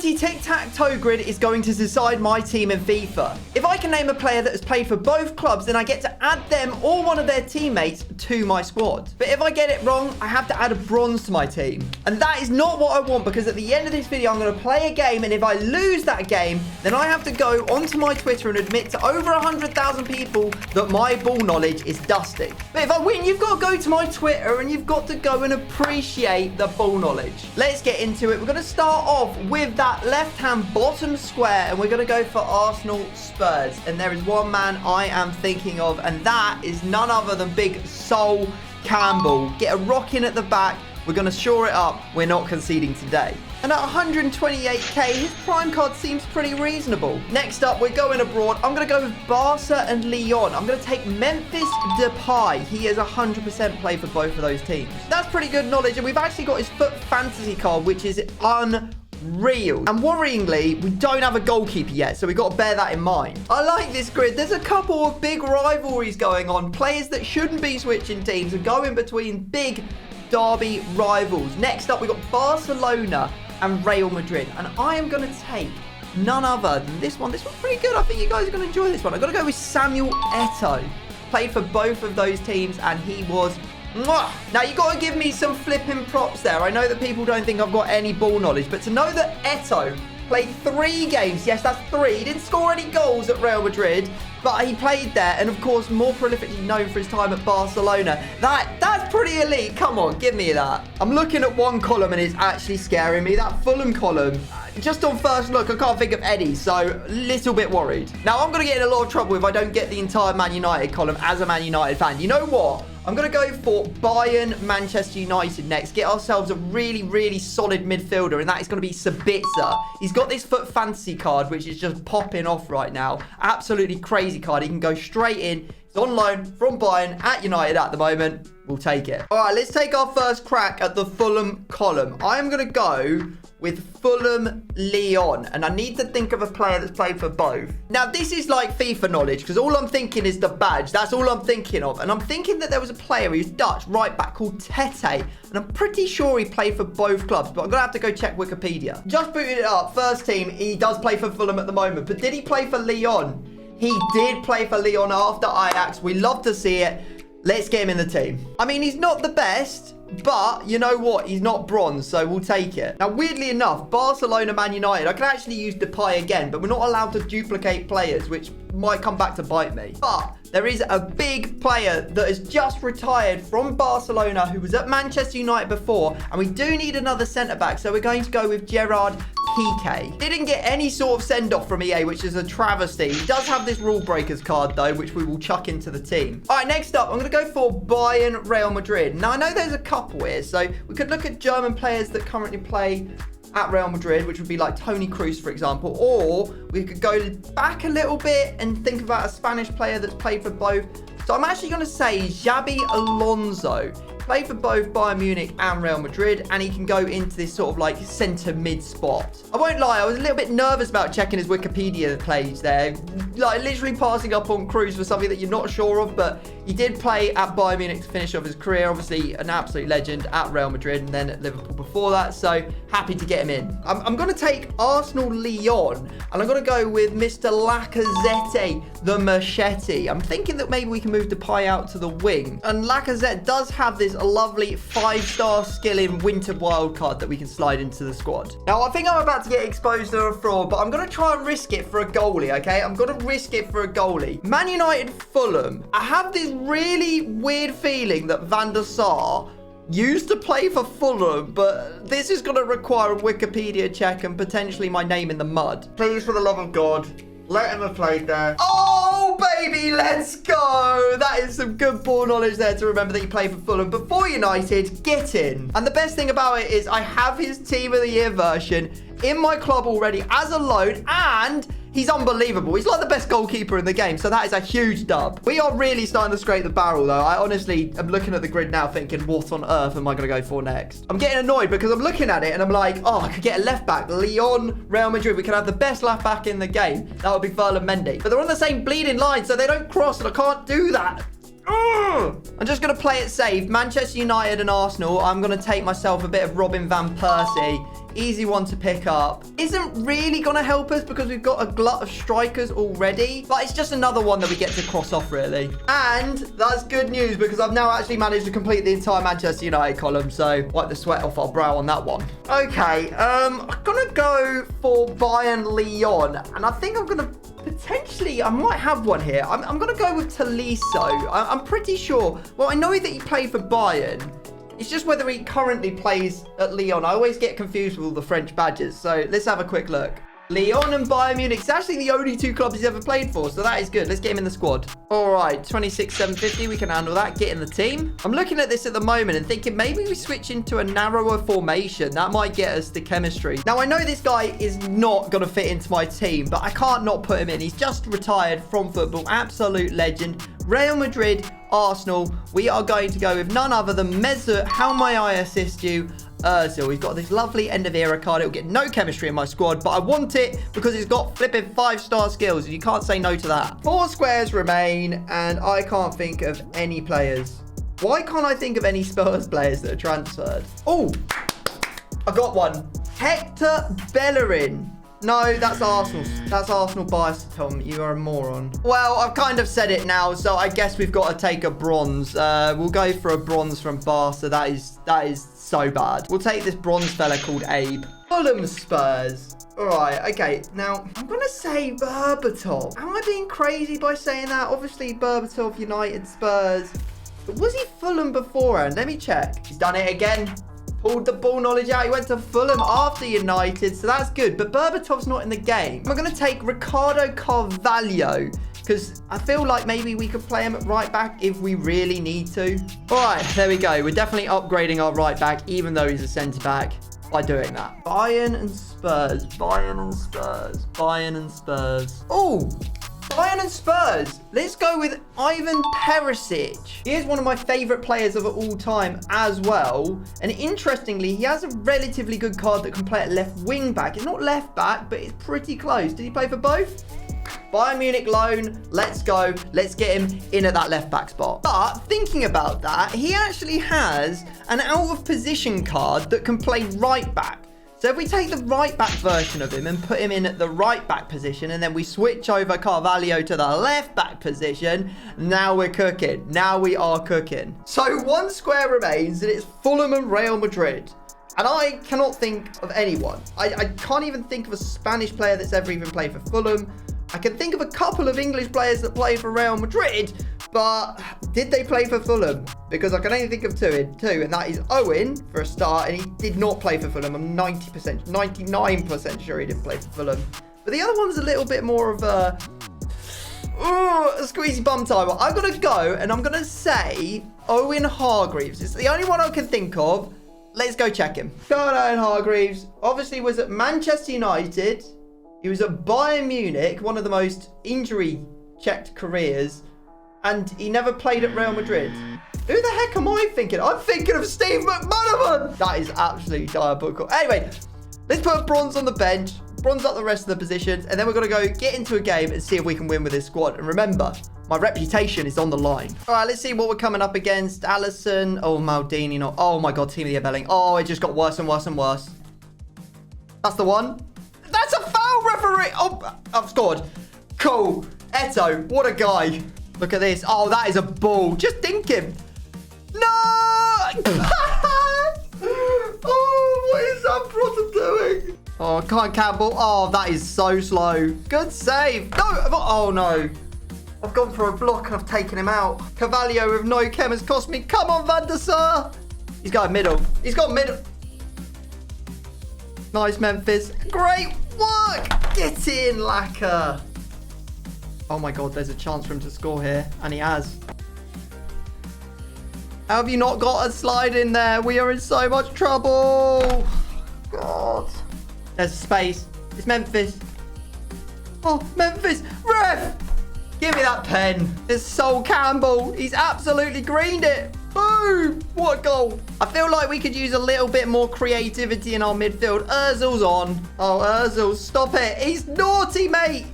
mighty tic-tac-toe grid is going to decide my team in FIFA. If I can name a player that has played for both clubs, then I get to add them or one of their teammates to my squad. But if I get it wrong, I have to add a bronze to my team. And that is not what I want, because at the end of this video, I'm going to play a game, and if I lose that game, then I have to go onto my Twitter and admit to over 100,000 people that my ball knowledge is dusty. But if I win, you've got to go to my Twitter and you've got to go and appreciate the ball knowledge. Let's get into it. We're going to start off with that left-hand bottom square, and we're going to go for Arsenal Spurs. And there is one man I am thinking of, and that is none other than Big Sol Campbell. Get a rock in at the back. We're going to shore it up. We're not conceding today. And at 128k, his prime card seems pretty reasonable. Next up, we're going abroad. I'm going to go with Barca and Lyon. I'm going to take Memphis Depay. He is 100% play for both of those teams. That's pretty good knowledge. And we've actually got his FUT fantasy card, which is unreal. And worryingly, we don't have a goalkeeper yet, so we've got to bear that in mind. I like this grid. There's a couple of big rivalries going on. Players that shouldn't be switching teams are going between big derby rivals. Next up, we've got Barcelona and Real Madrid, and I am going to take none other than this one. This one's pretty good. I think you guys are going to enjoy this one. I've got to go with Samuel Eto'o. Played for both of those teams, and he was mwah. Now, you got to give me some flipping props there. I know that people don't think I've got any ball knowledge, but to know that Eto'o played 3 games, yes, that's 3. He didn't score any goals at Real Madrid, but he played there, and of course, more prolifically known for his time at Barcelona. That's pretty elite. Come on, give me that. I'm looking at one column, and it's actually scaring me. That Fulham column, just on first look, I can't think of any, so a little bit worried. Now, I'm going to get in a lot of trouble if I don't get the entire Man United column as a Man United fan. You know what? I'm going to go for Bayern Manchester United next. Get ourselves a really, really solid midfielder, and that is going to be Sabitzer. He's got this FUT fantasy card, which is just popping off right now. Absolutely crazy card. He can go straight in. He's on loan from Bayern at United at the moment. We'll take it. All right, let's take our first crack at the Fulham column. I'm going to go with Fulham Lyon, and I need to think of a player that's played for both. Now, this is like FIFA knowledge, because all I'm thinking is the badge. That's all I'm thinking of. And I'm thinking that there was a player who's Dutch right back called Tete, and I'm pretty sure he played for both clubs, but I'm going to have to go check Wikipedia. Just booted it up. First team, he does play for Fulham at the moment, but did he play for Lyon? He did play for Lyon after Ajax. We love to see it. Let's get him in the team. I mean, he's not the best, but you know what? He's not bronze, so we'll take it. Now, weirdly enough, Barcelona, Man United, I can actually use Depay again, but we're not allowed to duplicate players, which might come back to bite me. But there is a big player that has just retired from Barcelona who was at Manchester United before, and we do need another centre-back, so we're going to go with Gerard Piqué. Didn't get any sort of send-off from EA, which is a travesty. He does have this rule breakers card, though, which we will chuck into the team. All right, next up, I'm going to go for Bayern Real Madrid. Now, I know there's a couple here, so we could look at German players that currently play at Real Madrid, which would be like Toni Kroos, for example, or we could go back a little bit and think about a Spanish player that's played for both. So I'm actually going to say Xabi Alonso. Played for both Bayern Munich and Real Madrid, and he can go into this sort of like centre mid spot. I won't lie, I was a little bit nervous about checking his Wikipedia page there, like literally passing up on Kroos for something that you're not sure of, but he did play at Bayern Munich to finish off his career. Obviously an absolute legend at Real Madrid and then at Liverpool before that, so happy to get him in. I'm going to take Arsenal Lyon, and I'm going to go with Mr. Lacazette, the machete. I'm thinking that maybe we can move Depay out to the wing, and Lacazette does have this a lovely 5-star skill in Winter Wildcard that we can slide into the squad. Now, I think I'm about to get exposed to a fraud, but I'm going to try and risk it for a goalie, okay? I'm going to risk it for a goalie. Man United Fulham. I have this really weird feeling that Van der Sar used to play for Fulham, but this is going to require a Wikipedia check and potentially my name in the mud. Please, for the love of God, let him have played there. Oh, baby, let's go. That is some good ball knowledge there to remember that he played for Fulham. But for United, get in. And the best thing about it is I have his Team of the Year version in my club already as a loan, and he's unbelievable. He's like the best goalkeeper in the game, so that is a huge dub. We are really starting to scrape the barrel, though. I honestly am looking at the grid now thinking, what on earth am I going to go for next? I'm getting annoyed because I'm looking at it and I'm like, oh, I could get a left back. Lyon, Real Madrid. We could have the best left back in the game. That would be Ferland Mendy. But they're on the same bleeding line, so they don't cross, and I can't do that. I'm just going to play it safe. Manchester United and Arsenal. I'm going to take myself a bit of Robin van Persie. Easy one to pick up. Is isn't really going to help us because we've got a glut of strikers already. But it's just another one that we get to cross off, really. And that's good news because I've now actually managed to complete the entire Manchester United column. So wipe the sweat off our brow on that one. Okay, I'm going to go for Bayern Lyon. And I think I'm going to potentially, I might have one here. I'm going to go with Tolisso. I'm pretty sure. Well, I know that he played for Bayern. It's just whether he currently plays at Lyon. I always get confused with all the French badges. So let's have a quick look. Lyon and Bayern Munich. It's actually the only two clubs he's ever played for. So that is good. Let's get him in the squad. All right. 26,750. We can handle that. Get in the team. I'm looking at this at the moment and thinking maybe we switch into a narrower formation. That might get us the chemistry. Now, I know this guy is not going to fit into my team, but I can't not put him in. He's just retired from football. Absolute legend. Real Madrid, Arsenal. We are going to go with none other than Mesut. How may I assist you? So we've got this lovely end of era card. It'll get no chemistry in my squad, but I want it because it's got flipping 5-star skills, and you can't say no to that. 4 squares remain, and I can't think of any players. Why can't I think of any Spurs players that are transferred? Oh, I got one. Hector Bellerin. No, that's Arsenal. That's Arsenal bias, Tom. You are a moron. Well, I've kind of said it now, so I guess we've got to take a bronze. We'll go for a bronze from Barca. That is so bad. We'll take this bronze fella called Abe. Fulham Spurs. All right, okay. Now, I'm going to say Berbatov. Am I being crazy by saying that? Obviously, Berbatov, United, Spurs. But was he Fulham beforehand? Let me check. He's done it again. Pulled the ball knowledge out. He went to Fulham after United, so that's good. But Berbatov's not in the game. I'm going to take Ricardo Carvalho because I feel like maybe we could play him at right back if we really need to. All right, there we go. We're definitely upgrading our right back, even though he's a centre back, by doing that. Bayern and Spurs. Bayern and Spurs. Bayern and Spurs. Oh, Bayern and Spurs. Let's go with Ivan Perisic. He is one of my favourite players of all time as well. And interestingly, he has a relatively good card that can play at left wing back. It's not left back, but it's pretty close. Did he play for both? Bayern Munich loan. Let's go. Let's get him in at that left back spot. But thinking about that, he actually has an out of position card that can play right back. So if we take the right back version of him and put him in at the right back position, and then we switch over Carvalho to the left back position, now we're cooking. Now we are cooking. So 1 square remains, and it's Fulham and Real Madrid. And I cannot think of anyone. I can't even think of a Spanish player that's ever even played for Fulham. I can think of a couple of English players that played for Real Madrid, but did they play for Fulham? Because I can only think of two, and that is Owen for a start, and he did not play for Fulham. I'm 99% sure he didn't play for Fulham. But the other one's a little bit more of a squeezy bum time. I'm going to go, and I'm going to say Owen Hargreaves. It's the only one I can think of. Let's go check him. Go on, Owen Hargreaves. Obviously was at Manchester United. He was at Bayern Munich, one of the most injury-checked careers. And he never played at Real Madrid. Who the heck am I thinking? I'm thinking of Steve McManaman. That is absolutely diabolical. Anyway, let's put bronze on the bench. Bronze up the rest of the positions. And then we're going to go get into a game and see if we can win with this squad. And remember, my reputation is on the line. All right, let's see what we're coming up against. Alisson. Oh, Maldini. Not. Oh, my God. Team of the year Belling. Oh, it just got worse and worse and worse. That's the one. That's a foul, referee. Oh, I've scored. Cool. Eto. What a guy. Look at this. Oh, that is a ball. Just dink him. No! Oh, what is that brother doing? Oh, can't Campbell. Oh, that is so slow. Good save. No. Oh, no. I've gone for a block and I've taken him out. Carvalho with no chem has cost me. Come on, Van der Sar. He's got a middle. He's got middle. Nice, Memphis. Great work. Get in, Lacquer. Oh my God, there's a chance for him to score here. And he has. How have you not got a slide in there? We are in so much trouble. God. There's space. It's Memphis. Oh, Memphis. Ref. Give me that pen. It's Sol Campbell. He's absolutely greened it. Boom. What a goal. I feel like we could use a little bit more creativity in our midfield. Ozil's on. Oh, Ozil, stop it. He's naughty, mate.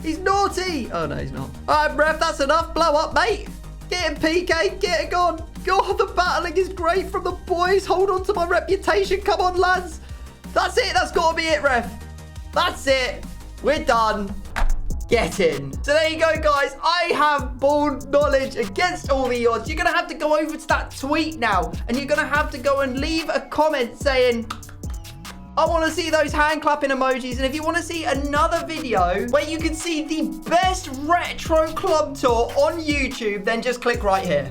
He's naughty. Oh, no, he's not. All right, ref, that's enough. Blow up, mate. Get him, PK. Get it gone. God, the battling is great from the boys. Hold on to my reputation. Come on, lads. That's it. That's got to be it, ref. That's it. We're done. Get in. So there you go, guys. I have bald knowledge against all the odds. You're going to have to go over to that tweet now, and you're going to have to go and leave a comment saying, I want to see those hand clapping emojis. And if you want to see another video where you can see the best retro club tour on YouTube, then just click right here.